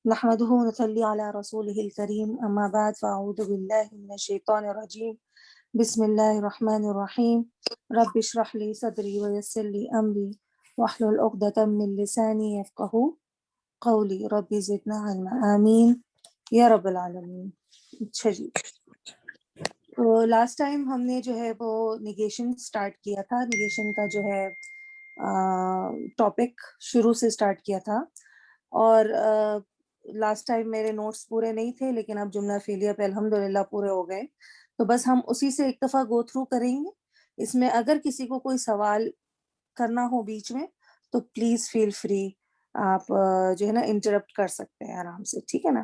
نحمده ونصلي على رسوله الكريم أما بعد فأعوذ بالله من الشيطان الرجيم بسم الله الرحمن الرحيم رب اشرح لي صدري ويسر لي أمري واحلل عقدة من لساني يفقهوا قولي رب زدنا علما آمین یا رب العالمین. اچھا جی، تو لاسٹ ٹائم ہم نے جو ہے وہ نیگیشن سٹارٹ کیا تھا. نیگیشن کا جو ہے ٹاپک شروع سے سٹارٹ کیا تھا، اور لاسٹ ٹائم میرے نوٹس پورے نہیں تھے، لیکن اب جملہ فعلیہ پہ الحمدللہ پورے ہو گئے. تو بس ہم اسی سے ایک دفعہ گو تھرو کریں گے. اس میں اگر کسی کو کوئی سوال کرنا ہو بیچ میں تو پلیز فیل فری، آپ جو ہے نا انٹرپٹ کر سکتے ہیں آرام سے، ٹھیک ہے نا.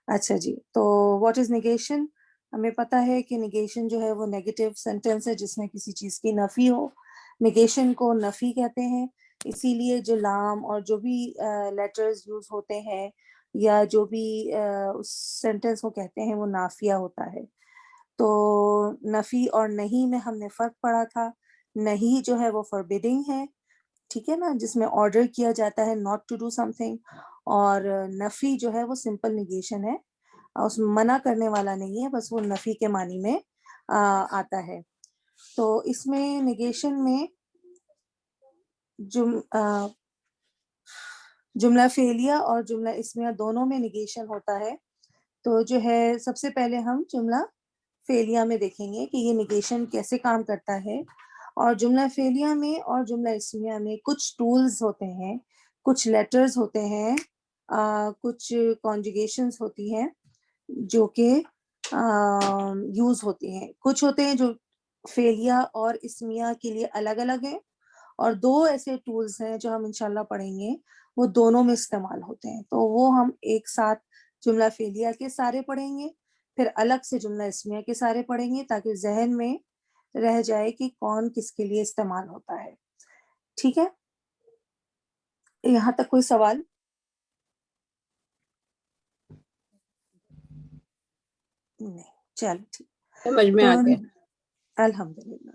اچھا جی، تو واٹ از نیگیشن؟ ہمیں پتہ ہے کہ نیگیشن جو ہے وہ نیگیٹو سینٹینس ہے جس میں کسی چیز کی نفی ہو. نیگیشن کو نفی کہتے ہیں، اسی لیے جو لام اور جو بھی لیٹرز یوز ہوتے ہیں یا جو بھی اس سینٹینس کو کہتے ہیں وہ نافیہ ہوتا ہے. تو نفی اور نہیں میں ہم نے فرق پڑھا تھا. نہیں جو ہے وہ فوربیڈنگ ہے، ٹھیک ہے نا، جس میں آرڈر کیا جاتا ہے not to do something. اور نفی جو ہے وہ سمپل نیگیشن ہے، اس میں منع کرنے والا نہیں ہے، بس وہ نفی کے معنی میں آتا ہے. تو اس میں نیگیشن میں جملہ فعلیہ اور جملہ اسمیہ دونوں میں نیگیشن ہوتا ہے. تو جو ہے سب سے پہلے ہم جملہ فعلیہ میں دیکھیں گے کہ یہ نیگیشن کیسے کام کرتا ہے. اور جملہ فعلیہ میں اور جملہ اسمیہ میں کچھ ٹولز ہوتے ہیں، کچھ لیٹرز ہوتے ہیں، کچھ کانجوگیشنز ہوتی ہیں جو کہ یوز ہوتی ہیں. کچھ ہوتے ہیں جو فعلیہ اور اسمیہ کے لیے الگ الگ ہیں، اور دو ایسے ٹولز ہیں جو ہم انشاءاللہ پڑھیں گے وہ دونوں میں استعمال ہوتے ہیں. تو وہ ہم ایک ساتھ جملہ فعلیہ کے سارے پڑھیں گے، پھر الگ سے جملہ اسمیہ کے سارے پڑھیں گے تاکہ ذہن میں رہ جائے کہ کون کس کے لیے استعمال ہوتا ہے. ٹھیک ہے، یہاں تک کوئی سوال؟ نہیں، چلو ٹھیک. سمجھ میں تو آ گیا. الحمدللہ.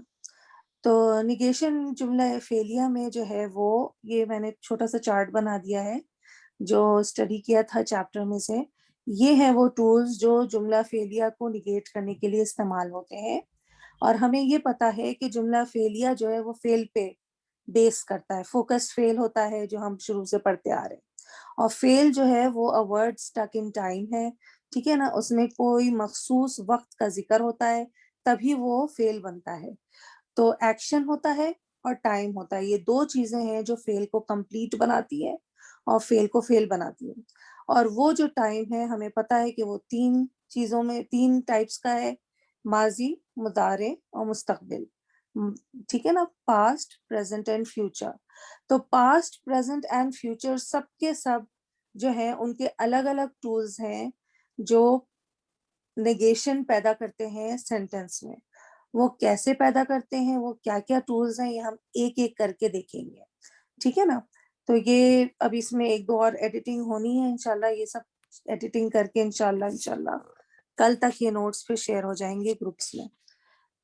تو نیگیشن جملہ فعلیہ میں جو ہے وہ، یہ میں نے چھوٹا سا چارٹ بنا دیا ہے جو اسٹڈی کیا تھا چیپٹر میں سے. یہ ہیں وہ ٹولز جو جملہ فعلیہ کو نیگیٹ کرنے کے لیے استعمال ہوتے ہیں. اور ہمیں یہ پتا ہے کہ جملہ فعلیہ جو ہے وہ فعل پہ بیس کرتا ہے، فوکس فعل ہوتا ہے جو ہم شروع سے پڑھتے آ رہے ہیں. اور فعل جو ہے وہ a word stuck in time ہے، ٹھیک ہے نا، اس میں کوئی مخصوص وقت کا ذکر ہوتا ہے تبھی وہ فعل بنتا ہے. تو ایکشن ہوتا ہے اور ٹائم ہوتا ہے، یہ دو چیزیں ہیں جو فعل کو کمپلیٹ بناتی ہے اور فعل کو فعل بناتی ہے. اور وہ جو ٹائم ہے ہمیں پتا ہے کہ وہ تین چیزوں میں، تین ٹائپس کا ہے: ماضی، مضارع اور مستقبل. ٹھیک ہے نا، پاسٹ، پریزنٹ اینڈ فیوچر. تو پاسٹ، پریزنٹ اینڈ فیوچر سب کے سب جو ہیں ان کے الگ الگ ٹولز ہیں جو نیگیشن پیدا کرتے ہیں سینٹینس میں. وہ کیسے پیدا کرتے ہیں، وہ کیا کیا ٹولز ہیں، یہ ہم ایک ایک کر کے دیکھیں گے. ٹھیک ہے نا. تو یہ اب اس میں ایک دو اور ایڈیٹنگ ہونی ہے انشاءاللہ، یہ سب ایڈیٹنگ کر کے انشاءاللہ کل تک یہ نوٹس پہ شیئر ہو جائیں گے گروپس میں.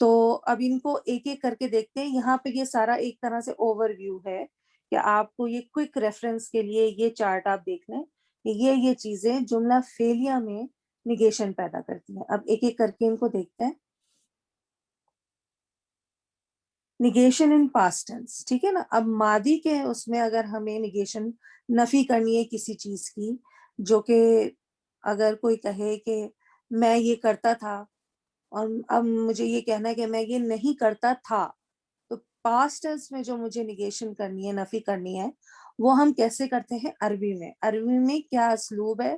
تو اب ان کو ایک ایک کر کے دیکھتے ہیں. یہاں پہ یہ سارا ایک طرح سے اوور ویو ہے کہ آپ کو یہ کوئک ریفرنس کے لیے یہ چارٹ آپ دیکھ لیں کہ یہ چیزیں جملہ فعلیہ میں نیگیشن پیدا کرتی ہیں. اب ایک ایک کر کے ان کو دیکھتے ہیں. نیگیشن ان پاسٹ ٹینس، ٹھیک ہے نا. اب ماضی کے اس میں اگر ہمیں نیگیشن نفی کرنی ہے کسی چیز کی، جو کہ اگر کوئی کہے کہ میں یہ کرتا تھا اور اب مجھے یہ کہنا ہے کہ میں یہ نہیں کرتا تھا، تو پاسٹ ٹینس میں جو مجھے نیگیشن کرنی ہے، نفی کرنی ہے، وہ ہم کیسے کرتے ہیں؟ عربی میں. عربی میں کیا اسلوب ہے،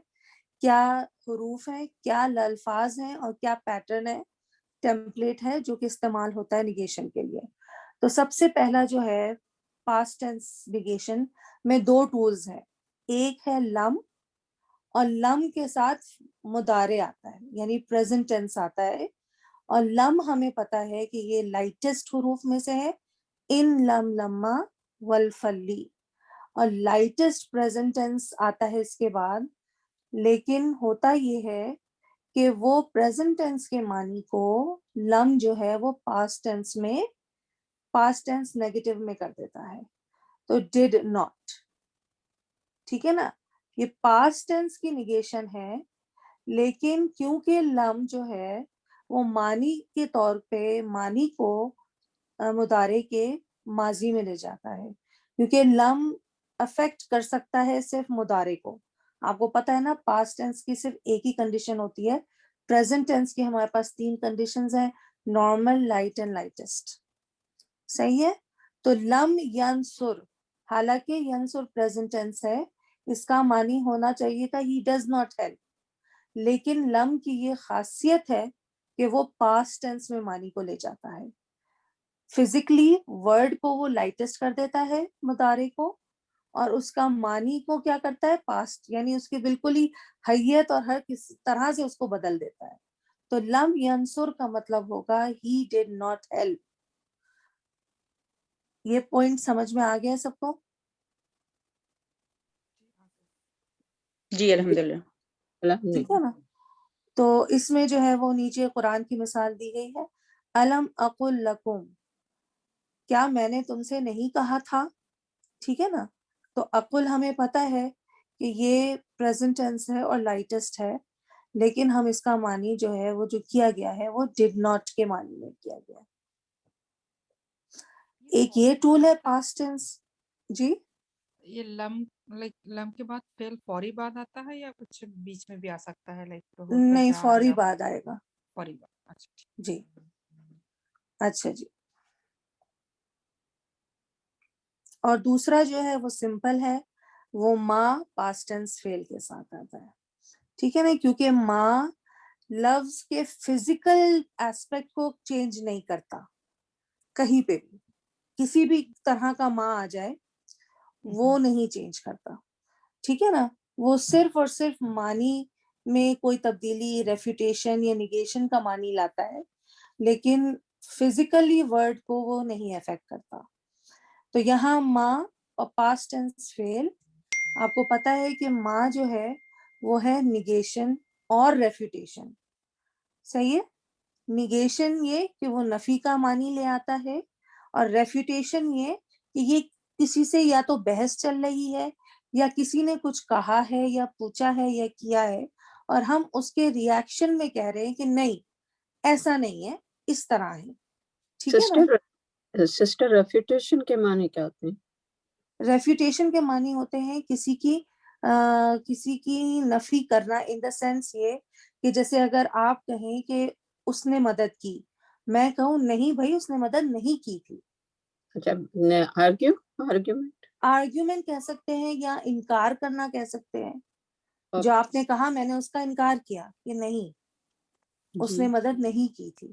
کیا حروف ہیں، کیا الفاظ ہیں اور کیا پیٹرن ہے، ٹیمپلیٹ ہے جو کہ استعمال ہوتا ہے نیگیشن کے لیے. تو سب سے پہلا جو ہے پاسٹ ٹینس نیگیشن میں دو ٹولز ہیں. ایک ہے لم، اور لم کے ساتھ مضارع آتا ہے یعنی پریزنٹ ٹینس آتا ہے. اور لم ہمیں پتا ہے کہ یہ لائٹسٹ حروف میں سے ہے، ان لم لما والفلی. اور لائٹسٹ پریزنٹ ٹینس آتا ہے اس کے بعد. لیکن ہوتا یہ ہے کہ وہ پریزنٹ ٹینس کے معنی کو لم جو ہے وہ پاسٹ ٹینس میں، پاسٹ ٹینس نیگیٹو میں کر دیتا ہے. تو ڈیڈ ناٹ. ٹھیک ہے نا, یہ پاسٹ ٹینس کی نگیشن ہے, لیکن کیونکہ لم جو ہے وہ معنی کے طور پہ معنی کو مضارع کے ماضی میں لے جاتا ہے, کیونکہ لم افیکٹ کر سکتا ہے صرف مضارع کو. آپ کو پتا ہے نا پاسٹ ٹینس کی صرف ایک ہی کنڈیشن ہوتی ہے, پریزنٹ ٹینس کی ہمارے پاس 3 کنڈیشنز ہیں, نارمل, لائٹ اینڈ لائٹسٹ. صحیح ہے. تو لم ینصر, حالانکہ ینصر پریزنٹ ٹینس ہے, اس کا معنی ہونا چاہیے تھا ہی ڈز ناٹ ہیلپ, لیکن لم کی یہ خاصیت ہے کہ وہ پاسٹ ٹینس میں معنی کو لے جاتا ہے. فزیکلی ورڈ کو وہ لائٹسٹ کر دیتا ہے مضارع کو, اور اس کا معنی کو کیا کرتا ہے پاسٹ, یعنی اس کی بالکل ہی حیت اور ہر کس طرح سے اس کو بدل دیتا ہے. تو لم ینصر کا مطلب ہوگا ہی ڈڈ ناٹ ہیلپ. یہ پوائنٹ سمجھ میں آ گیا سب کو؟ جی الحمدللہ. ٹھیک ہے نا. تو اس میں جو ہے وہ نیچے قرآن کی مثال دی گئی ہے, الم اقل لکم, کیا میں نے تم سے نہیں کہا تھا. ٹھیک ہے نا. تو اقل ہمیں پتا ہے کہ یہ پریزنٹ ٹینس ہے اور لائٹسٹ ہے, لیکن ہم اس کا معنی جو ہے وہ جو کیا گیا ہے وہ ڈڈ ناٹ کے معنی میں کیا گیا. ایک یہ ٹول ہے پاسٹ ٹینس. جی یہ لم کے بعد فعل فوری بعد آتا ہے یا کچھ بیچ میں بھی آ سکتا ہے, لائک ہوتا نہیں, جا فوری یا بعد آئے گا. فوری بعد. اچھا ٹھیک. جی اچھا جی. اور دوسرا جو ہے وہ سمپل ہے, وہ ماں پاسٹ ٹینس فعل کے ساتھ آتا ہے. ٹھیک ہے نا, کیونکہ ماں لفظ کے فزیکل ایسپیکٹ کو چینج نہیں کرتا کہیں پہ بھی, کسی بھی طرح کا ماں آ جائے وہ نہیں چینج کرتا. ٹھیک ہے نا. وہ صرف اور صرف معنی میں کوئی تبدیلی, ریفیوٹیشن یا نیگیشن کا معنی لاتا ہے, لیکن فزیکلی ورڈ کو وہ نہیں افیکٹ کرتا. تو یہاں ماں اور پاسٹ ٹینس فعل, آپ کو پتا ہے کہ ماں جو ہے وہ ہے نیگیشن اور ریفیوٹیشن. صحیح ہے. نیگیشن یہ کہ وہ نفی کا معنی لے آتا ہے, اور ریفیوٹیشن یہ کہ یہ کسی سے یا تو بحث چل رہی ہے یا کسی نے کچھ کہا ہے یا پوچھا ہے یا کیا ہے, اور ہم اس کے ریاکشن میں کہہ رہے ہیں کہ نہیں ایسا نہیں ہے, اس طرح ہے. ٹھیک ہے نا. سسٹر ریفیوٹیشن کے معنی کیا ہوتے ہیں؟ ریفیوٹیشن کے معنی ہوتے ہیں کسی کی نفی کرنا, ان دا سینس یہ کہ جیسے اگر آپ کہیں کہ اس نے مدد کی, میں کہوں نہیں بھائی اس نے مدد نہیں کی تھی. اچھا, آرگیومنٹ آرگیومنٹ کہہ سکتے ہیں یا انکار کرنا کہہ سکتے ہیں. جو آپ نے کہا میں نے اس کا انکار کیا کہ نہیں اس نے مدد نہیں کی تھی.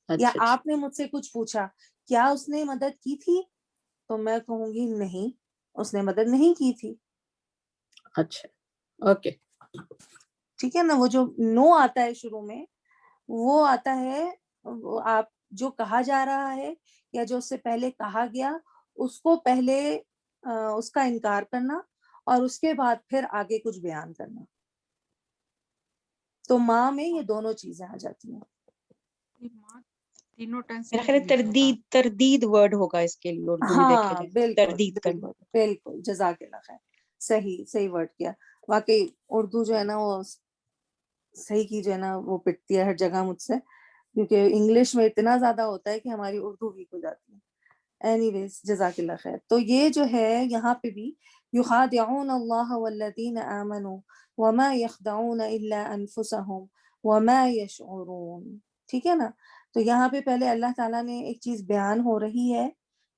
یا آپ نے مجھ سے کچھ پوچھا کیا اس نے مدد کی تھی, تو میں کہوں گی نہیں اس نے مدد نہیں کی تھی. اچھا اوکے. ٹھیک ہے نا. وہ جو نو آتا ہے شروع میں, وہ آتا ہے آپ جو کہا جا رہا ہے یا جو اس سے پہلے کہا گیا اس کو پہلے اس کا انکار کرنا, اور اس کے بعد پھر آگے کچھ بیان کرنا. تو ماں میں یہ دونوں چیزیں آ جاتی ہیں. تینوں ٹینس میرا خیال ہے تردید ورڈ ہوگا اس کے لیے اردو میں دیکھا ہاں جائے, بالکل تردید کرنا. بالکل بالکل, جزاک اللہ خیر. صحیح ورڈ کیا. واقعی اردو جو ہے نا وہ صحیح کی جو ہے نا وہ پٹتی ہے ہر جگہ مجھ سے, کیونکہ انگلش میں اتنا زیادہ ہوتا ہے کہ ہماری اردو ویک ہو جاتی ہے. اینی ویز جزاک اللہ خیر. تو یہ جو ہے یہاں پہ بھی یخادعون اللہ والذین آمنوا وما یخدعون الا انفسهم وما یشعرون. ٹھیک ہے نا. تو یہاں پہ پہلے اللہ تعالیٰ نے ایک چیز بیان ہو رہی ہے,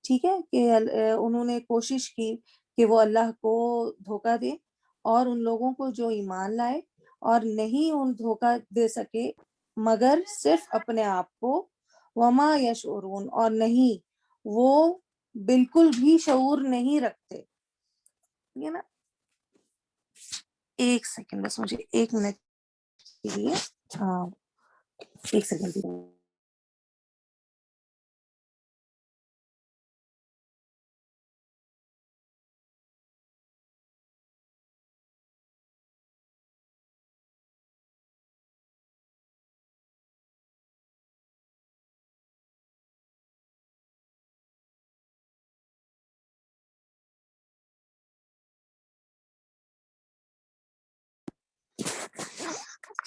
ٹھیک ہے, کہ انہوں نے کوشش کی کہ وہ اللہ کو دھوکہ دے, اور ان لوگوں کو جو ایمان لائے اور نہیں ان دھوکہ دے سکے مگر صرف اپنے آپ کو, وما یشعرون, اور نہیں وہ بالکل بھی شعور نہیں رکھتے. یہ نا ایک سیکنڈ بس, مجھے 1 منٹ کے لیے, ہاں 1 second.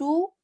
2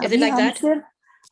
Is it like that?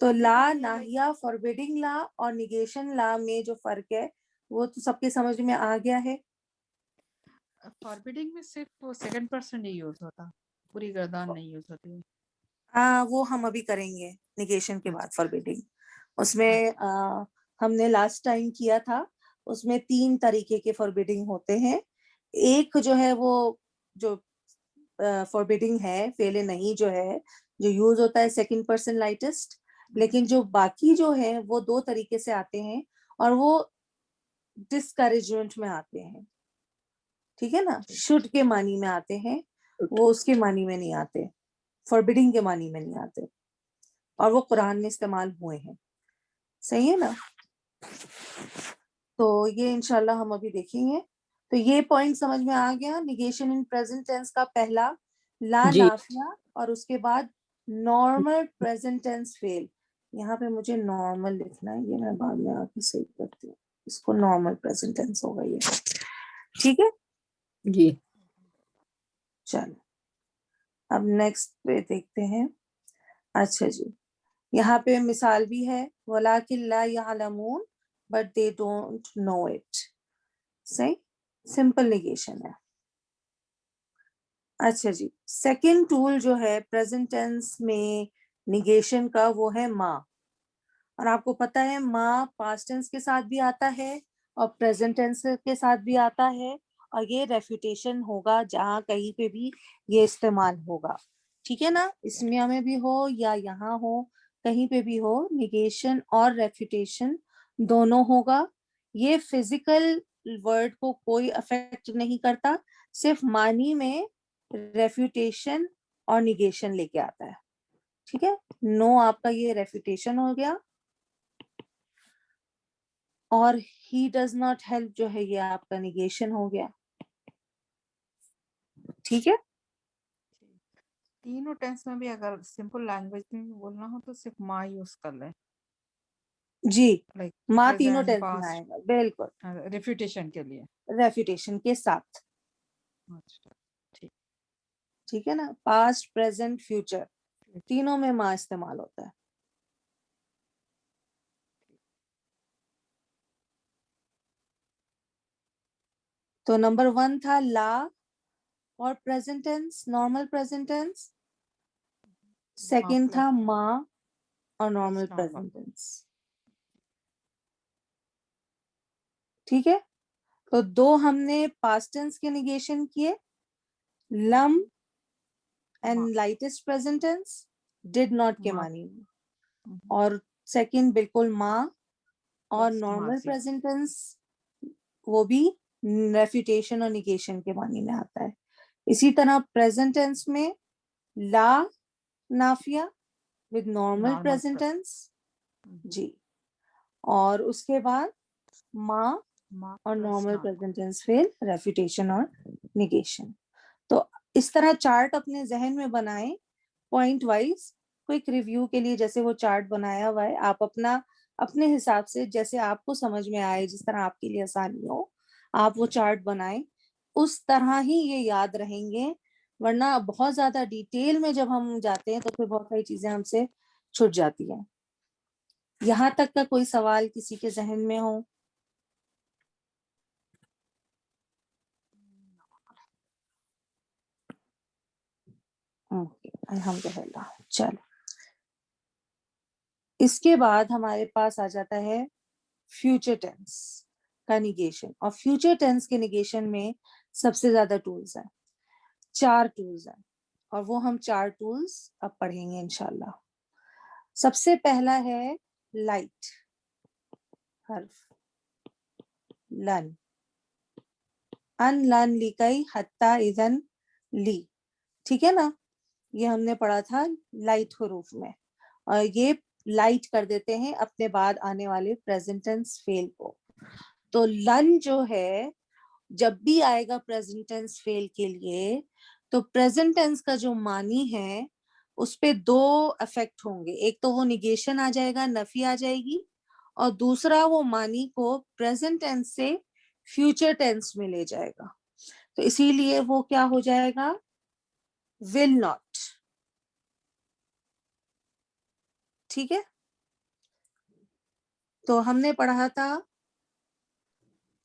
تو لا ناہیہ فاربیڈنگ لا اور نیگیشن لا میں جو فرق ہے وہ تو سب کے سمجھ میں آ گیا ہے. فاربیڈنگ میں صرف سیکنڈ پرسن ہی یوز ہوتا, پوری گردان نہیں یوز ہوتی. وہ ہم ابھی کریں گے نیگیشن کے بعد اچھا فاربیڈنگ. اس میں ہم نے لاسٹ ٹائم کیا تھا, اس میں 3 طریقے کے فاربیڈنگ ہوتے ہیں. ایک جو ہے وہ جو فاربیڈنگ ہے فیلے نہیں جو ہے جو یوز ہوتا ہے سیکنڈ پرسن لائٹسٹ, لیکن جو باقی جو ہے وہ 2 طریقے سے آتے ہیں اور وہ ڈسکریجمنٹ میں آتے ہیں. ٹھیک ہے نا, شوڈ کے معنی میں آتے ہیں, وہ اس کے معنی میں نہیں آتے, فاربیڈنگ کے معنی میں نہیں آتے, اور وہ قرآن میں استعمال ہوئے ہیں. صحیح ہے نا. تو یہ انشاءاللہ ہم ابھی دیکھیں گے. تو یہ پوائنٹ سمجھ میں آ گیا. نیگیشن ان پریزنٹ ٹینس کا پہلا لا جی نافیہ, اور اس کے بعد نارمل پریزنٹ ٹینس فیل. یہاں پہ مجھے نارمل لکھنا ہے, یہ میں بعد میں آ کے صحیح کرتی ہوں. اس کو نارمل پریزنٹ ٹینس ہوگا یہ. ٹھیک ہے, جی چلو اب نیکسٹ پہ دیکھتے ہیں. اچھا جی, یہاں پہ مثال بھی ہے, وَلَٰكِن لَا يَعْلَمُونَ but they don't know it. صحیح, سمپل نیگیشن ہے. اچھا جی, سیکنڈ ٹول جو ہے پریزنٹ ٹینس میں نیگیشن کا وہ ہے ما. اور آپ کو پتا ہے ما پاسٹ ٹینس کے ساتھ بھی آتا ہے اور پریزنٹ ٹینس کے ساتھ بھی آتا ہے, اور یہ ریفیوٹیشن ہوگا جہاں کہیں پہ بھی یہ استعمال ہوگا. ٹھیک ہے نا, اسمیہ میں بھی ہو یا یہاں ہو, کہیں پہ بھی ہو, نیگیشن اور ریفیوٹیشن دونوں ہوگا. یہ فزیکل ورڈ کو کوئی افیکٹ نہیں کرتا, صرف معنی میں ریفیوٹیشن اور نیگیشن لے کے آتا ہے. ٹھیک ہے, نو آپ کا یہ ریفیوٹیشن ہو گیا, اور ہی ڈز ناٹ ہیلپ جو ہے یہ آپ کا نیگیشن ہو گیا. ٹھیک ہے, تینوں ٹینس میں بھی اگر سمپل لینگویج میں بھی بولنا ہو تو صرف ما یوز کر لیں, جی لائک ما تینوں پریزنٹ ٹینس میں آئے پاسٹ گا, بالکل ریفیوٹیشن کے لیے. ریفیوٹیشن کے ساتھ. اچھا ٹھیک. ٹھیک ہے نا, پاسٹ پریزنٹ فیوچر تینوں میں ما استعمال ہوتا ہے. تو نمبر 1 تھا لا اور present tense, normal present tennis. Second تھا ما اور نارمل پریزنٹ ٹینس. ٹھیک ہے, تو 2 ہم نے پاسٹ ٹینس کے نیگیشن کیے, لم and lightest present tense, did not کے معنی میں, اور سیکنڈ بالکل ما اور نارمل پریزنٹ ٹینس وہ بھی ریفیوٹیشن اور نیگیشن کے معنی میں آتا ہے. اسی طرح پریزنٹ ٹینس میں لا نافیہ ود نارمل پریزنٹ ٹینس. جی, اور اس کے بعد ما اور نارمل پریزنٹ ٹینس فیل, ریفیوٹیشن اور نیگیشن. تو اس طرح چارٹ اپنے ذہن میں بنائیں پوائنٹ وائز, کوئک ریویو کے لیے. جیسے وہ چارٹ بنایا ہوا ہے, آپ اپنے حساب سے جیسے آپ کو سمجھ میں آئے, جس طرح آپ کے لیے آسانی ہو, آپ وہ چارٹ بنائیں. اس طرح ہی یہ یاد رہیں گے, ورنہ بہت زیادہ ڈیٹیل میں جب ہم جاتے ہیں تو پھر بہت ساری چیزیں ہم سے چھوٹ جاتی ہیں. یہاں تک کا کوئی سوال کسی کے ذہن میں ہو؟ الحمدللہ. چلو, اس کے بعد ہمارے پاس آ جاتا ہے فیوچر ٹینس کا نیگیشن. اور فیوچر ٹینس کے نیگیشن میں سب سے زیادہ ٹولز ہیں, 4 ٹولز ہیں, اور وہ ہم 4 ٹولز اب پڑھیں گے انشاءاللہ. سب سے پہلا ہے لائٹ حرف, لن, ان لن لکئی حتی اذن لی. ٹھیک ہے نا, یہ ہم نے پڑھا تھا لائٹ حروف میں, اور یہ لائٹ کر دیتے ہیں اپنے بعد آنے والے پریزنٹ ٹینس فیل کو. تو لن جو ہے جب بھی آئے گا پریزنٹ ٹینس فیل کے لیے, تو پریزنٹ ٹینس کا جو معنی ہے اس پہ 2 افیکٹ ہوں گے. ایک تو وہ نیگیشن آ جائے گا, نفی آ جائے گی, اور دوسرا وہ معنی کو پریزنٹ ٹینس سے فیوچر ٹینس میں لے جائے گا. تو اسی لیے وہ کیا ہو جائے گا, will not. ٹھیک ہے, تو ہم نے پڑھا تھا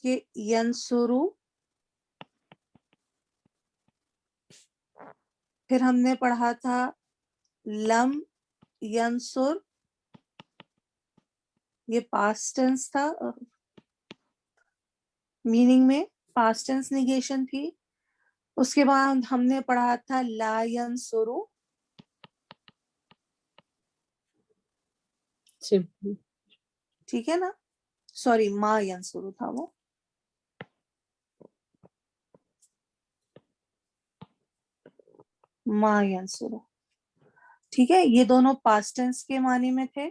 کہ ینسرو، پھر ہم نے پڑھا تھا لم ینسر، یہ پاسٹ ٹینس تھا، میننگ میں پاسٹ ٹینس نیگیشن تھی. اس کے بعد ہم نے پڑھا تھا لا ینسرو، ٹھیک ہے نا، سوری ما ینسرو تھا وہ. ما ینسرو، ٹھیک ہے، یہ دونوں پاسٹ ٹینس کے معنی میں تھے.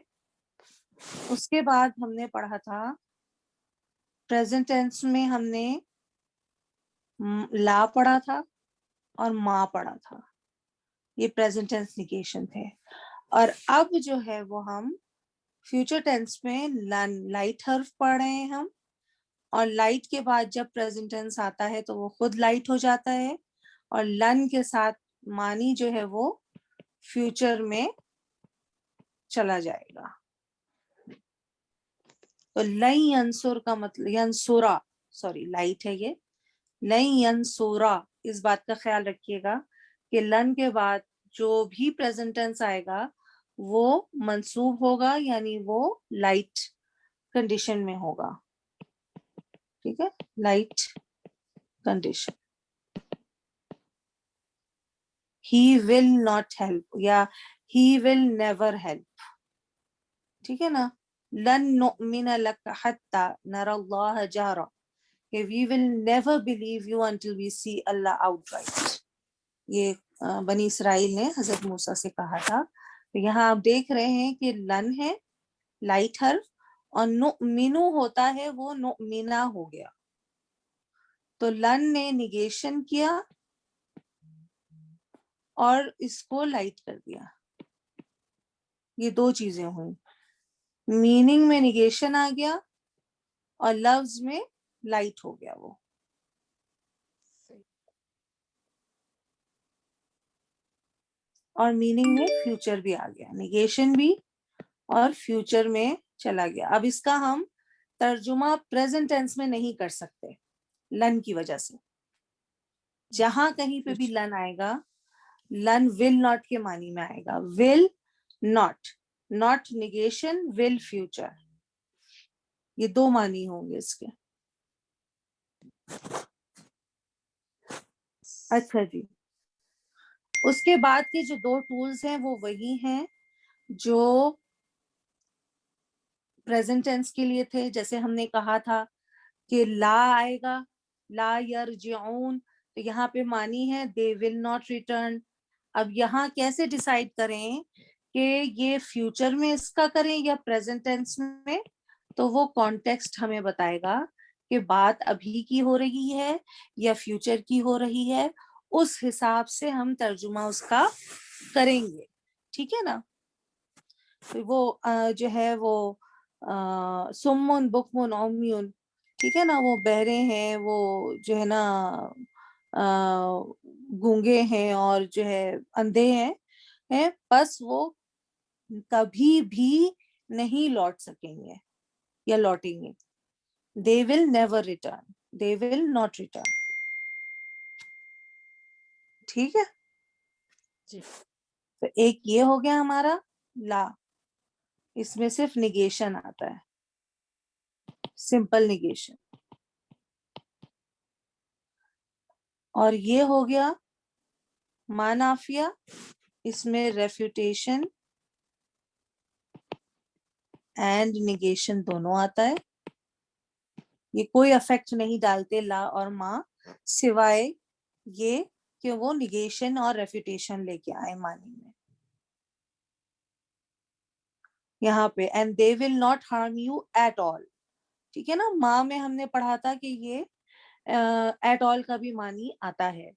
اس کے بعد ہم نے پڑھا تھا پریزنٹ ٹینس میں ہم نے لا پڑھا تھا اور ما پڑھا تھا، یہ پریزنٹ ٹینس نیگیشن تھے. اور اب جو ہے وہ ہم فیوچر ٹینس میں لائٹ حرف پڑھ رہے ہیں ہم، اور لائٹ کے بعد جب پریزنٹ ٹینس آتا ہے تو وہ خود لائٹ ہو جاتا ہے، اور لن کے ساتھ معنی جو ہے وہ فیوچر میں چلا جائے گا. تو لن ینسر کا مطلب ینسورا، سوری لائٹ ہے یہ، لن ینسورا، اس بات کا خیال رکھیے گا کہ لن کے بعد جو بھی پریزنٹ ٹینس آئے گا وہ منصوب ہوگا، یعنی وہ لائٹ کنڈیشن میں ہوگا. ٹھیک ہے، light condition. He will not help یا ہی ول نیور ہیلپ. ٹھیک ہے نا، لن نؤمن لک حتی نری اللہ جہرا، کہ we will never believe you until we see Allah outright. یہ بنی اسرائیل نے حضرت موسیٰ سے کہا تھا. تو یہاں آپ دیکھ رہے ہیں کہ لن ہے لائٹ حرف، اور نؤمنو ہوتا ہے وہ نؤمنہ ہو گیا. تو لن نے نیگیشن کیا اور اس کو لائٹ کر دیا. یہ دو چیزیں ہوئیں، میننگ میں نیگیشن آ گیا اور لفظ میں لائٹ ہو گیا وہ. اور میننگ میں فیوچر بھی آ گیا، نیگیشن بھی اور فیوچر میں چلا گیا. اب اس کا ہم ترجمہ پریزنٹ ٹینس میں نہیں کر سکتے لن کی وجہ سے. جہاں کہیں پہ بھی لن آئے گا، لن ول ناٹ کے معنی میں آئے گا. Will not, not negation, will future, یہ دو معنی ہوں گے اس کے. اچھا جی، اس کے بعد کے جو دو ٹولز ہیں وہ وہی ہیں جو پریزنٹ ٹینس کے لیے تھے. جیسے ہم نے کہا تھا کہ لا آئے گا، لا یرجعون، تو یہاں پہ معنی ہے they will not return. اب یہاں کیسے ڈیسائیڈ کریں کہ یہ فیوچر میں اس کا کریں یا پریزنٹ ٹینس میں؟ تو وہ کانٹیکسٹ ہمیں بتائے گا کہ بات ابھی کی ہو رہی ہے یا فیوچر کی ہو رہی ہے، اس حساب سے ہم ترجمہ اس کا کریں گے. ٹھیک ہے نا، وہ جو ہے وہ سمن بکمن عمیون، ٹھیک ہے نا، وہ بہرے ہیں، وہ جو ہے نا گونگے ہیں اور جو ہے اندھے ہیں، بس وہ کبھی بھی نہیں لوٹ سکیں گے یا لوٹیں گے. they will never return, they will not return. ٹھیک ہے، جی تو ایک یہ ہو گیا ہمارا لا، اس میں صرف نیگیشن آتا ہے، سمپل نیگیشن. اور یہ ہو گیا ما نافیہ، اس میں ریفیوٹیشن اینڈ نیگیشن دونوں آتا ہے. یہ کوئی افیکٹ نہیں ڈالتے لا اور ما، سوائے یہ کہ وہ نیگیشن اور ریفیوٹیشن لے کے آئے معنی میں. یہاں پہ and they will not harm you at all. ٹھیک ہے نا، ما میں ہم نے پڑھا تھا کہ یہ ایٹ آل کا بھی معنی آتا ہے.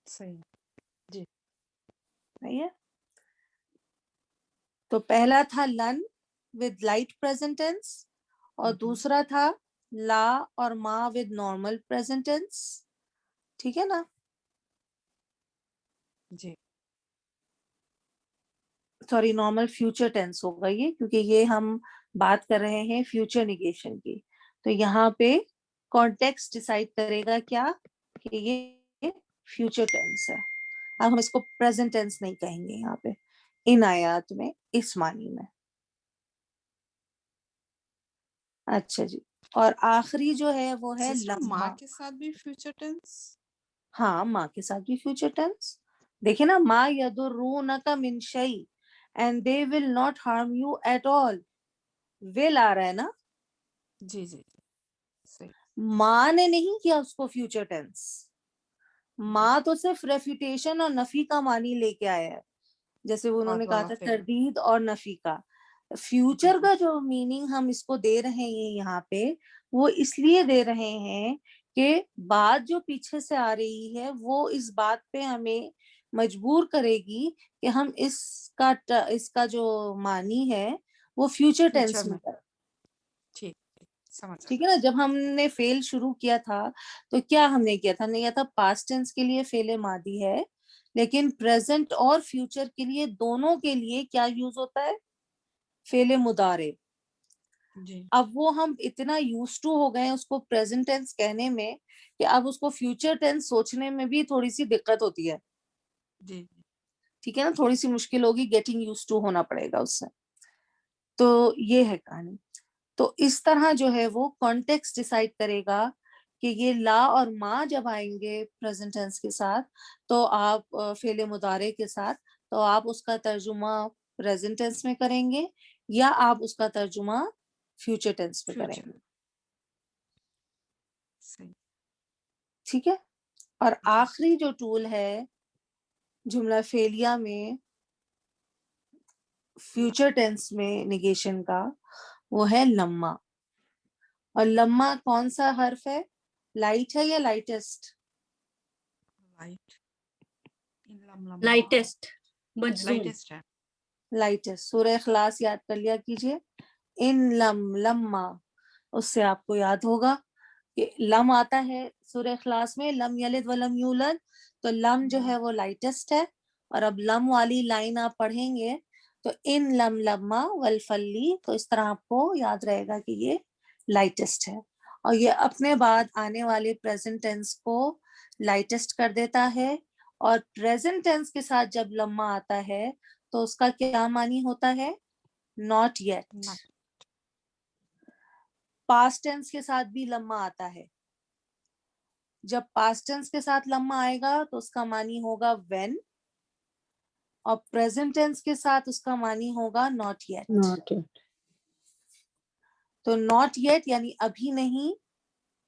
صحیح. جی صحیح ہے، تو پہلا تھا لن ود لائٹ پریزنٹ ٹینس، اور دوسرا تھا لا اور ما ود نارمل پریزنٹ ٹینس. ٹھیک ہے نا، جی سوری نارمل فیوچر ٹینس ہوگا یہ، کیونکہ یہ ہم بات کر رہے ہیں فیوچر نیگیشن کی. تو یہاں پہ کانٹیکسٹ ڈیسائیڈ کرے گا کیا کہ یہ فیوچر ٹینس ہے. اب ہم اس کو پریزنٹ ٹینس نہیں کہیں گے یہاں پہ ان آیات میں اس معنی میں. اچھا جی، اور آخری جو ہے وہ ہے سسٹر لمحہ. ماں کے ساتھ بھی فیوچر ٹینس؟ ہاں ماں کے ساتھ بھی فیوچر ٹینس. دیکھیں نا، ما یضرونک من شیء and they will not harm you at all. Will آ رہا ہے نا، جی جی جی صحیح. ماں نے نہیں کیا اس کو فیوچر ٹینس. جی ماں تو صرف ریفیوٹیشن اور نفی کا معنی لے کے آیا ہے، جیسے وہ انہوں بعد نے کہا والا تھا فیل. تردید اور نفی کا. جی فیوچر جی کا جو میننگ ہم اس کو دے رہے ہیں یہاں پہ، وہ اس لیے دے رہے ہیں کہ بات جو پیچھے سے آ رہی ہے وہ اس بات پہ ہمیں مجبور کرے گی کہ ہم اس کا جو معنی ہے وہ فیوچر فیوچر ٹینس میں میں. کریں. ٹھیک ٹھیک سمجھ ٹھیک آیا. ہے نا، جب ہم نے فیل شروع کیا تھا تو کیا ہم نے کیا تھا؟ ہم نے کیا تھا پاسٹ ٹینس کے لیے فیل ماضی ہے، لیکن پریزنٹ اور فیوچر کے لیے دونوں کے لیے کیا یوز ہوتا ہے؟ فیل مضارع. جی اب وہ ہم اتنا یوز ٹو ہو گئے ہیں اس کو پریزنٹ ٹینس کہنے میں کہ اب اس کو فیوچر ٹینس سوچنے میں بھی تھوڑی سی دقت ہوتی ہے. جی ٹھیک ہے نا، تھوڑی سی مشکل ہوگی، گیٹنگ یوز ٹو ہونا پڑے گا اس سے. تو یہ ہے کہانی. تو اس طرح جو ہے وہ کانٹیکسٹ ڈیسائیڈ کرے گا کہ یہ لا اور ما جب آئیں گے پریزنٹ ٹینس کے ساتھ تو آپ فعل مضارع کے ساتھ، تو آپ اس کا ترجمہ پریزنٹ ٹینس میں کریں گے یا آپ اس کا ترجمہ فیوچر ٹینس میں کریں فیوچر گے. صحیح. ٹھیک ہے. اور جی آخری جو ٹول ہے جملہ فعلیہ میں فیوچر ٹینس میں نیگیشن کا، وہ ہے لما. اور لما کون سا حرف ہے؟ لائٹ ہے یا لائٹسٹ؟ لائٹ. ان لم لما لائٹسٹ مجزوم. لائٹسٹ ہے. لائٹسٹ. سورہ اخلاص یاد کر لیا کیجئے. ان لم لما، اس سے آپ کو یاد ہوگا کہ لم آتا ہے سورہ اخلاص میں، لم یلد ولم یولد، تو لم جو ہے وہ لائٹسٹ ہے. اور اب لم والی لائن آپ پڑھیں گے تو ان لم لما والفلی، تو اس طرح آپ کو یاد رہے گا کہ یہ لائٹسٹ ہے. اور یہ اپنے بعد آنے والے پریزنٹ ٹینس کو لائٹسٹ کر دیتا ہے. اور پریزنٹ ٹینس کے ساتھ جب لما آتا ہے تو اس کا کیا معنی ہوتا ہے؟ Not yet. Not. Past tense کے ساتھ بھی لما آتا ہے. جب پاسٹ ٹینس کے ساتھ لما آئے گا تو اس کا معنی ہوگا وین، اور پریزنٹ ٹینس کے ساتھ اس کا معنی ہوگا ناٹ یٹ. Not yet. تو ناٹ یٹ یعنی ابھی نہیں،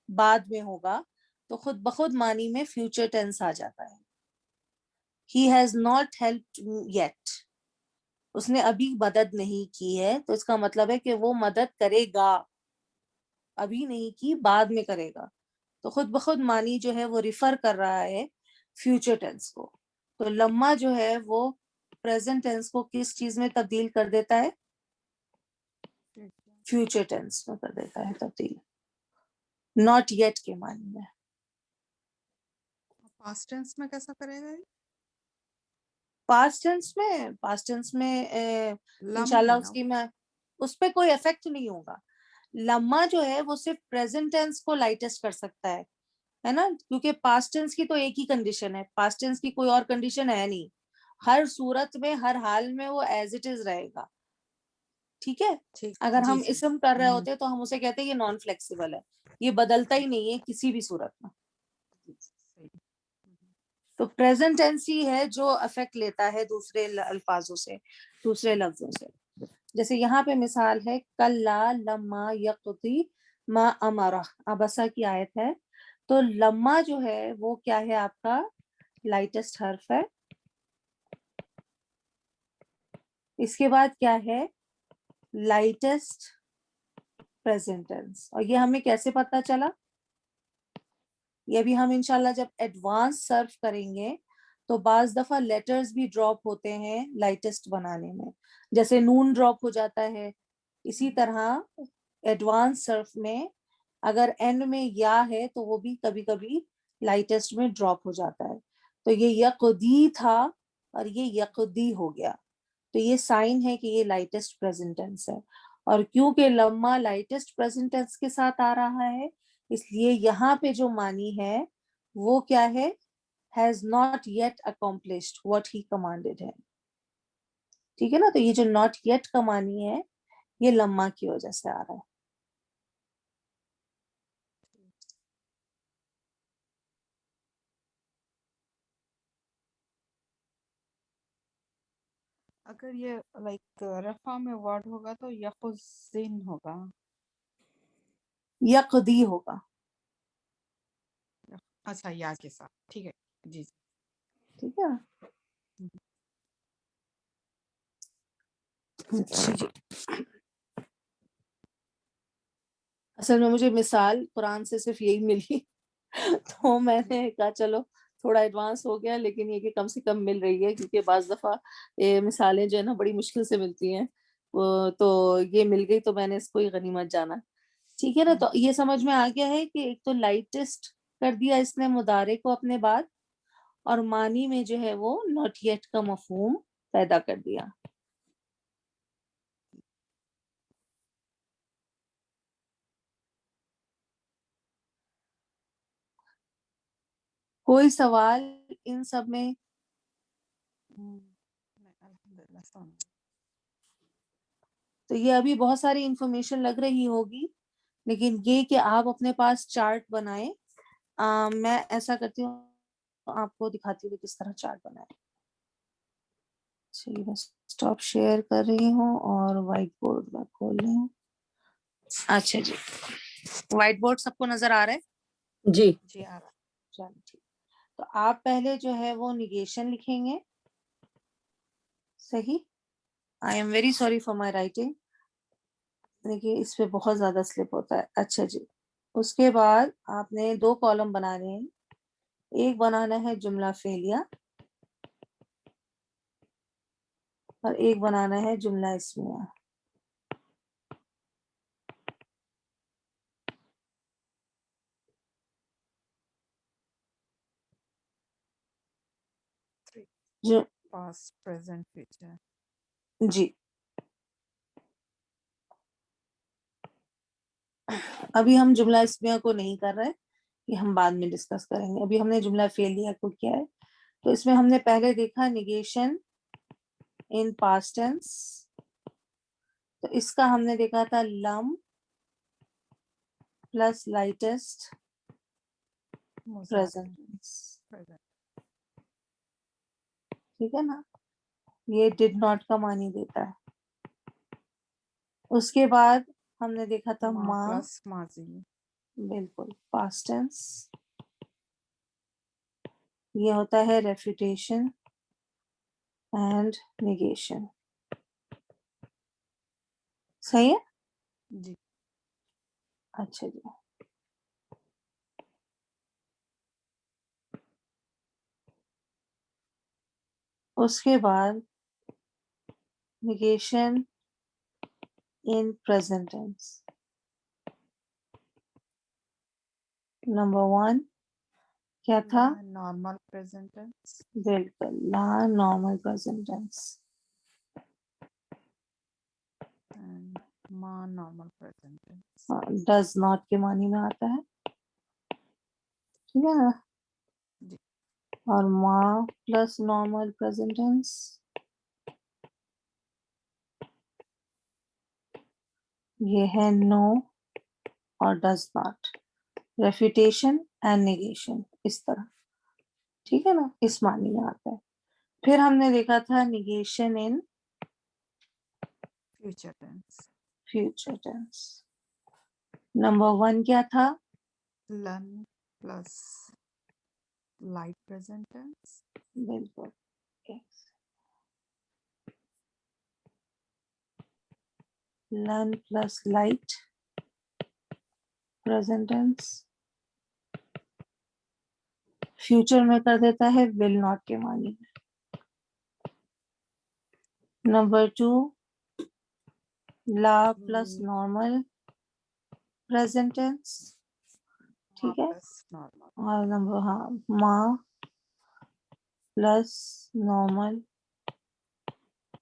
بعد میں ہوگا، تو خود بخود معنی میں فیوچر ٹینس آ جاتا ہے. He has not helped yet. اس نے ابھی مدد نہیں کی ہے، تو اس کا مطلب ہے کہ وہ مدد کرے گا. ابھی نہیں کی، بعد میں کرے گا. تو خود بخود معنی جو ہے وہ ریفر کر رہا ہے فیوچر ٹینس کو. تو لما جو ہے وہ پریزنٹ ٹینس کو کس چیز میں تبدیل کر دیتا ہے؟ فیوچر ٹینس میں کر دیتا ہے تبدیل، ناٹ یٹ کے معنی میں. پاسٹ ٹینس میں کیسا کرے گا یہ؟ پاسٹ ٹینس میں لم انشاءاللہ ہے نا. اس کی میں اس پہ کوئی افیکٹ نہیں ہوگا. لما جو ہے وہ صرف پریزنٹ ٹینس کو لائٹسٹ کر سکتا ہے نا، کیونکہ پاسٹ ٹینس کی تو ایک ہی کنڈیشن ہے، پاسٹ ٹینس کی کوئی اور کنڈیشن ہے نہیں. ہر صورت میں، ہر حال میں وہ ایز اٹ از رہے گا. ٹھیک ہے. ٹھیک. اگر جی ہم جی اسم کر رہے ہوتے تو ہم اسے کہتے ہیں یہ نان فلیکسیبل ہے، یہ بدلتا ہی نہیں ہے کسی بھی صورت میں. صحیح. تو پریزنٹ ٹینس ہی ہے جو افیکٹ لیتا ہے دوسرے الفاظوں سے، دوسرے لفظوں سے. جیسے یہاں پہ مثال ہے کلا لما یقضی ما امرہ، ابسا کی آیت ہے. تو لما جو ہے وہ کیا ہے؟ آپ کا لائٹسٹ حرف ہے. اس کے بعد کیا ہے؟ Lightest present tense. اور یہ ہمیں کیسے پتا چلا؟ یہ بھی ہم انشاءاللہ جب ایڈوانس سرف کریں گے تو بعض دفعہ لیٹرز بھی ڈراپ ہوتے ہیں لائٹسٹ بنانے میں، جیسے نون ڈراپ ہو جاتا ہے. اسی طرح ایڈوانس سرف میں اگر اینڈ میں یا ہے تو وہ بھی کبھی کبھی لائٹسٹ میں ڈراپ ہو جاتا ہے. تو یہ یقدی تھا اور یہ یقدی ہو گیا. تو یہ سائن ہے کہ یہ لائٹسٹ پریزنٹ ٹینس ہے. اور کیونکہ لما لائٹسٹ پریزنٹ ٹینس کے ساتھ آ رہا ہے اس لیے یہاں پہ جو معنی ہے وہ کیا ہے؟ has not yet accomplished what he commanded him. ٹھیک ہے نا. تو یہ جو not yet کا معنی ہے یہ لما کی وجہ سے آ رہا ہے. اگر یہ لائک رفع میں ورڈ ہوگا تو یخزن ہوگا. یقدی ہوگا. اچھا یا کے ساتھ ٹھیک ہے جی. ٹھیک ہے. جی. اصل میں مجھے مثال قرآن سے صرف یہی ملی تو میں نے کہا چلو تھوڑا ایڈوانس ہو گیا لیکن یہ کہ کم سے کم مل رہی ہے کیونکہ بعض دفعہ مثالیں جو ہے نا بڑی مشکل سے ملتی ہیں تو یہ مل گئی تو میں نے اس کو ہی غنیمت جانا. ٹھیک ہے نا. تو یہ سمجھ میں آ گیا ہے کہ ایک تو لائٹسٹ کر دیا اس نے مضارع کو اپنے بعد اور معنی میں جو ہے وہ ناٹ یٹ کا مفہوم پیدا کر دیا. کوئی سوال ان سب میں؟ الحمدللہ سمجھ. تو یہ ابھی بہت ساری انفارمیشن لگ رہی ہوگی لیکن یہ کہ آپ اپنے پاس چارٹ بنائیں. میں ایسا کرتی ہوں آپ کو دکھاتی ہوں کس طرح چارٹ بنائیں. چلیے بس اسٹاپ شیئر کر رہی ہوں اور وائٹ بورڈ میں کھول رہی ہوں. اچھا جی وائٹ بورڈ سب کو نظر آ رہا ہے؟ جی جی آ رہا. چلو ٹھیک. تو آپ پہلے جو ہے وہ نیگیشن لکھیں گے. صحیح. I am very sorry for my writing. دیکھیے اس پہ بہت زیادہ سلپ ہوتا ہے. اچھا جی. اس کے بعد آپ نے 2 کالم بنانے ہیں. ایک بنانا ہے جملہ فعلیہ اور ایک بنانا ہے جملہ اسمیہ. جو پاسٹ پریزنٹ فیوچر. جی ابھی ہم جملہ اسمیہ کو نہیں کر رہے یہ ہم بعد میں ڈسکس کریں گے. ابھی ہم نے جملہ فعلیہ کو کیا ہے. تو اس میں ہم نے پہلے دیکھا نیگیشن ان پاسٹ ٹینس. تو اس کا ہم نے دیکھا تھا لم پلس لائٹسٹ پریزنٹ ٹینس. ٹھیک ہے نا. یہ ڈڈ ناٹ کا معنی دیتا ہے. اس کے بعد ہم نے دیکھا تھا ماں پلس ماضی. بالکل پاسٹ ٹینس. یہ ہوتا ہے ریفیوٹیشن اینڈ نیگیشن. صحیح ہے. جی اچھا جی. اس کے بعد نیگیشن ان پریزنٹ ٹینس. نمبر 1 کیا تھا؟ Normal present tennis. بالکل نان نارمل پریزنٹ ٹینس. ما normal present tennis. Does not کے معنی میں آتا ہے. ٹھیک ہے نا. جی اور ماں پلس نارمل پریزنٹ ٹینس. یہ ہے نو اور ڈز ناٹ. ریفیوٹیشن اینڈ نیگیشن اس طرح. ٹھیک ہے نا. اس معنی میں آتا ہے. پھر ہم نے دیکھا تھا negation in future tennis. Future tense. نمبر 1 کیا تھا؟ لن پلس لائٹ پریزنٹ ٹینس. بالکل. Learn plus light present tense. Future میں کر دیتا ہے ول ناٹ کے معنی میں. نمبر 2 لا پلس نارمل پریزنٹ ٹینس. ٹھیک ہے. Plus normal. اور نمبر ماں پلس نارمل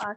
8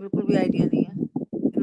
بالکل بھی آئیڈیا نہیں ہے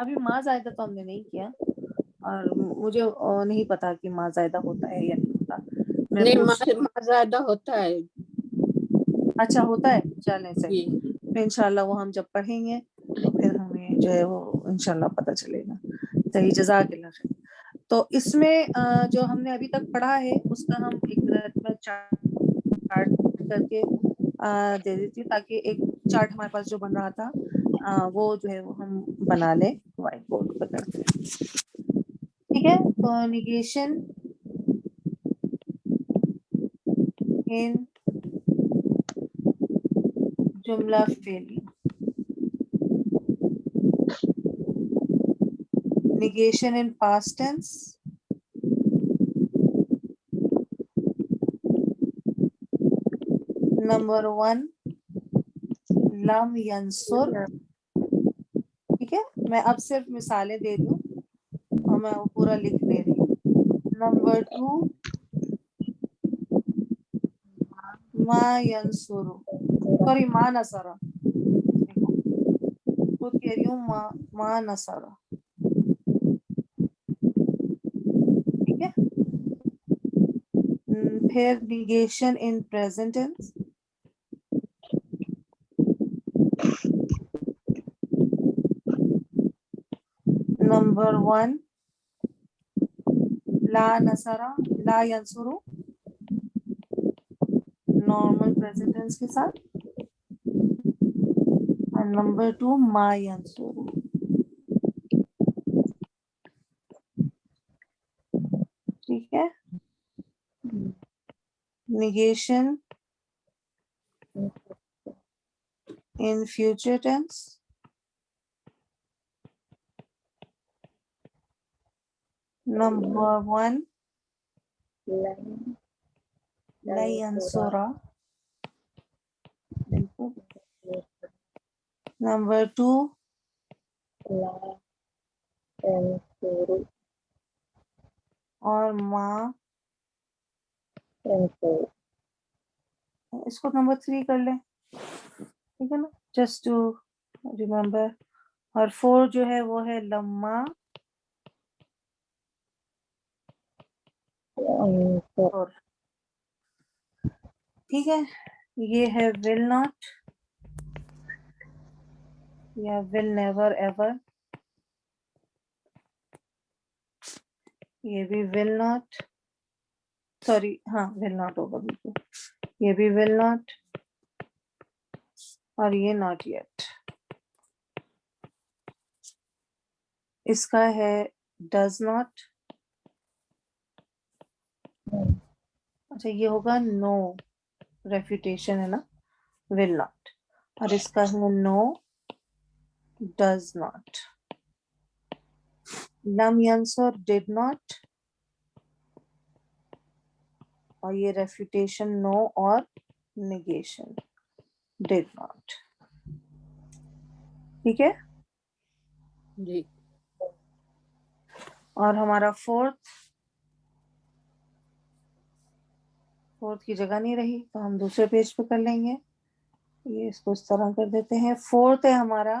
ابھی ماں زائدہ تو ہم نے نہیں کیا اور مجھے نہیں پتا کہ ماں زائدہ ہوتا ہے یا نہیں ہوتا. میں نہیں پوچھ زیادہ ہوتا ہے. اچھا ہوتا ہے. چلیں جی صحیح. پھر انشاءاللہ وہ ہم جب پڑھیں گے تو پھر ہمیں جو ہے وہ انشاءاللہ پتہ چلے گا. صحیح جزاک اللہ خیر. تو اس میں جو ہم نے ابھی تک پڑھا ہے اس کا ہم ایک منٹ میں چارٹ کر کے دے دیتی ہوں تاکہ ایک چارٹ ہمارے پاس جو بن رہا تھا وہ جو ہے وہ ہم بنا لیں وائٹ بورڈ پہ کرتے ہیں. ٹھیک ہے. تو نیگیشن ان جملہ فعلی. Negation in past tense. Number 1 لم ینصر. ٹھیک ہے. میں اب صرف مثالیں دے دوں اور میں وہ پورا لکھ دے رہی ہوں. نمبر 2 ما ینصر سوری ما نصر. خود کہہ رہی ہوں ما نصر. ٹھیک ہے. پھر نیگیشن ان پریزنٹ ٹینس. نمبر 1 لا نصر لا ینصر نارمل پریزنٹ ٹینس کے ساتھ. اور نمبر 2 ما ینصر. ٹھیک ہے. Negation in future tense. نمبر 1 لا ینصر. بالکل. نمبر 2 اور ما. اس کو نمبر 3 کر لیں. ٹھیک ہے نا. Just to remember. اور 4 جو ہے وہ ہے لما. اور ٹھیک ہے. یہ ہے ول ناٹ یا ول نیور ایور. یہ بھی ول ناٹ سوری ہاں ول ناٹ ہوگا بالکل. یہ بھی ول ناٹ اور یہ ناٹ یٹ. اس کا ہے ڈز ناٹ. اچھا یہ ہوگا نو. ریفیوٹیشن ہے نا ول ناٹ. اور اس کا ہے نو ڈز ناٹ. لم ینصر ڈیڈ ناٹ. اور یہ ریفیوٹیشن نو اور نیگیشن ڈیڈ ناٹ. ٹھیک ہے. جی اور ہمارا فورتھ کی جگہ نہیں رہی تو ہم دوسرے پیج پہ کر لیں گے. یہ اس کو اس طرح کر دیتے ہیں. فورتھ ہے ہمارا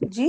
جی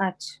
اچھا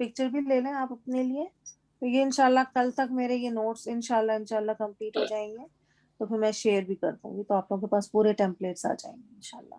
پکچر بھی لے لیں آپ اپنے لیے. تو یہ انشاءاللہ کل تک میرے یہ نوٹس انشاءاللہ کمپلیٹ ہو جائیں گے تو پھر میں شیئر بھی کر دوں گی تو آپ لوگوں کے پاس پورے ٹیمپلیٹس آ جائیں گے انشاءاللہ.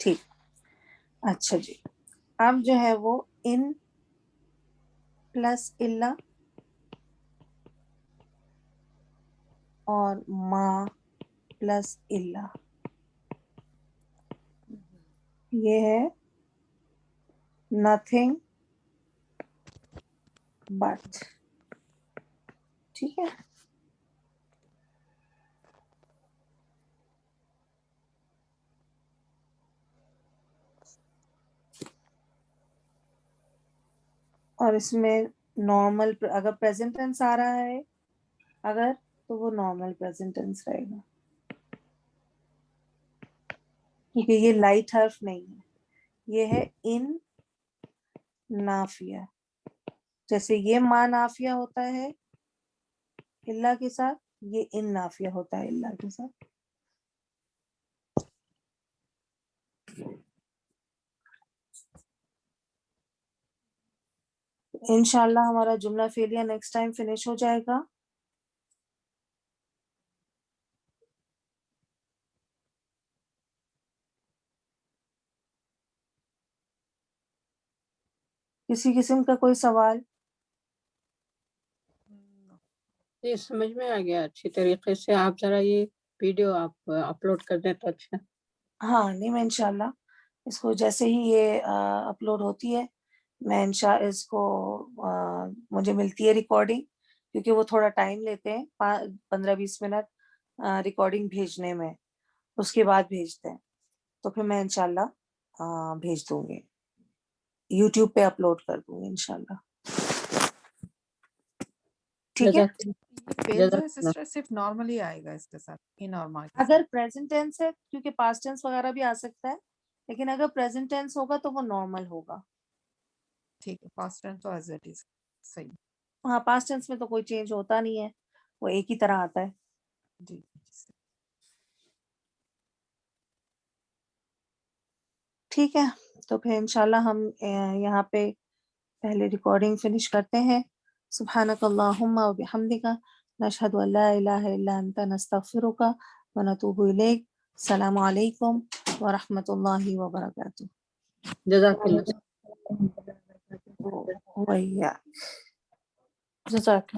ٹھیک. اچھا جی. اب جو ہے وہ ان پلس الا اور ما پلس الا. یہ ہے nothing but. ٹھیک ہے. اور اس میں نارمل اگر پریزنٹ ٹینس آ رہا ہے اگر تو وہ نارمل پریزنٹ ٹینس رہے گا، کیونکہ یہ لائٹ حرف نہیں ہے، یہ ہے ان نافیہ. جیسے یہ ما نافیہ ہوتا ہے اللہ کے ساتھ، یہ ان نافیہ ہوتا ہے اللہ کے ساتھ. انشاءاللہ ہمارا جملہ فعلیہ نیکسٹ ٹائم فنش ہو جائے گا. کسی قسم کا کوئی سوال؟ یہ سمجھ میں آ گیا اچھی طریقے سے. آپ ذرا یہ ویڈیو آپ اپلوڈ کر دیں تو اچھا. ہاں نہیں، میں انشاءاللہ اس کو جیسے ہی یہ اپلوڈ ہوتی ہے میں اس کو مجھے ملتی ہے ریکارڈنگ، کیونکہ وہ تھوڑا ٹائم لیتے ہیں 15-20 منٹ ریکارڈنگ بھیجنے میں، اس کے بعد بھیجتے ہیں، تو پھر میں انشاءاللہ بھیج دوں گی، یوٹیوب پہ اپلوڈ کر دوں گی انشاءاللہ. ٹھیک ہے. جزاک یہ اللہ. فیل جو ہے جزاک اللہ. سسٹر صرف نارمل ہی آئے گا اس کے ساتھ، ہی نارمل کے اگر ساتھ. پریزنٹ ٹینس ہے، کیونکہ پاسٹ ٹینس وغیرہ بھی آ سکتا ہے، لیکن اگر پریزنٹ ٹینس ہوگا تو وہ نارمل ہوگا. ٹھیک ہے، پاسٹ ٹینس تو ایز اٹ از صحیح. ہاں پاسٹ ٹینس میں تو کوئی چینج ہوتا نہیں ہے، وہ ایک ہی طرح آتا ہے. جی ٹھیک ہے، تو پھر انشاءاللہ ہم یہاں پہ پہلے ریکارڈنگ فنش کرتے ہیں. سبحانک اللہم و بحمدک، نشہد ان لا الہ الا انت، نستغفرک و نتوب الیک. السلام علیکم ورحمۃ اللہ وبرکاتہ. جزاک اللہ. ویاک. جزاک اللہ.